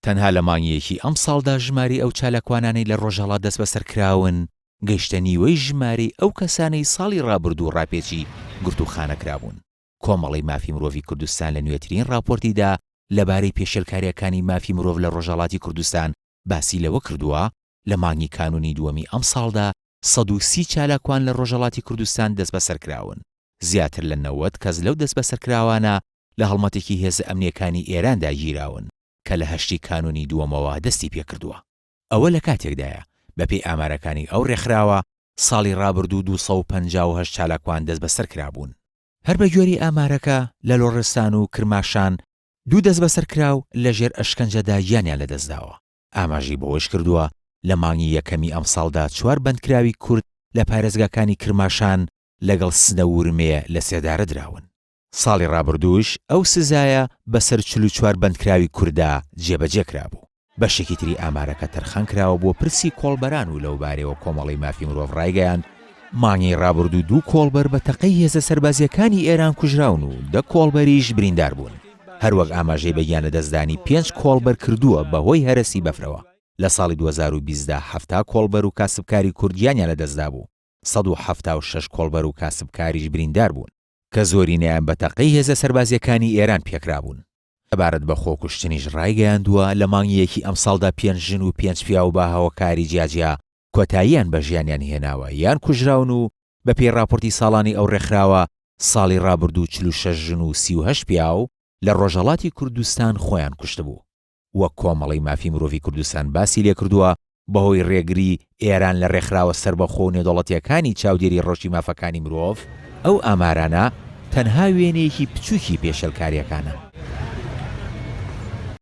تەنها لە مانگیەکی ئەم ساڵدا ژماری ئەو چالاکوانانەی لە ڕۆژهەڵات دەست بەسەرکراون گەیشتە نیوەی ژمارەی ئەو کەسانەی ساڵی ڕابردوو ڕاپێچی گرتوخانەکرابوون. کۆمەڵی مافی مرۆڤی کوردستان لە نوێترین راپۆرتیدا لەبارەی پێشێلکاریەکانی مافی مرۆڤ لە ڕۆژهەڵاتی کوردستان باسی لەوە کردووە لە مانگی کانونی دووەمی ئەم ساڵدا 130 چالاکوان لە ڕۆژهەڵاتی کوردستان دەست بەسەرکراون. زیاتر لە 90 کەس لەو دەست بەسەرکراوانە لە هەڵمەتێکی هێز ئەمنیەکانی ئێراندا گیراون کە لە هەشتی کانونی دووەمەوە دەستی پێکردووە. ئەوە لە کاتێکدایە بەپێی ئامارەکانی ئەو ڕێکخراوە ساڵی ڕابردوو 258 چالاکوان دەست بەسەرکرابوون. هەر بە گوێری ئامارەکە لە لۆڕستان و کرماشان 2 دەست بەسەرکراو لەژێر ئەشکەنجەدا یانیان لەدەستداوە. ئاماژی بەوەش کردووە لە مانگی یەکەمی ئەم ساڵدا 4 بەندکراوی کورد لە پارێزگاکانی کرماشان لەگەڵ سنە و ورمێ لە سێدارە دراون. ساڵی ڕابردووش ئەو سزایە بەسەر 44 بەندکراوی کووردا جێبەجێ کرابوو. بەشێکی تری ئامارەکە تەرخان کراوە بۆ پرسی کۆڵبەران و لەو بارەوە کۆمەڵی مافی مرۆڤ ڕایگەیاند مانگی ڕابردوو 2 کۆڵبەر بە تەقەی هێزە سەربازیەکانی ئێران کوژراون و 10 کۆڵبەریش بریندار بوون. هەروەک ئاماژەی بەگیانە دەستدانی 5 کۆڵبەر کردووە بەهۆی هەرەسی بەفرەوە. لە ساڵی 2020دا 70 کۆڵبەر و کاسبکاری کوردیانیان لەدەستدا بوو. 176 کۆڵبەر و کاسبکاریش بریندار بوون کە زۆرینەیان بە تەقەی هێزە سەربازیەکانی ئێران پێکرابوون. عبارەت بە خۆکوشتنیش ڕایگەیاندووە لە مانگیەکی ئەم ساڵدا 5 ژن و 5 پیا و باهاوەکاری جیاجیا کۆتاییان بە ژیانیان هێناوە یان کوژراون و بە پێی راپۆرتی ساڵانی ئەو ڕێکخراوە ساڵی ڕابردوو 46 ژن و 38 پیا و لە ڕۆژهەڵاتی کوردستان خۆیان کوشتبوو. وەک کۆمەڵی مافی مرۆڤی کوردستان باسی لێ کردووە بەهۆی ڕێگری ئێران لە ڕێکخراوە سربەخۆ و نێودەوڵەتیەکانی چاودێری ڕۆژی مافەکانی مرۆڤ ئەو ئامارانە تەنها وێنەیەکی بچووکی پێشەلکاریەکانە.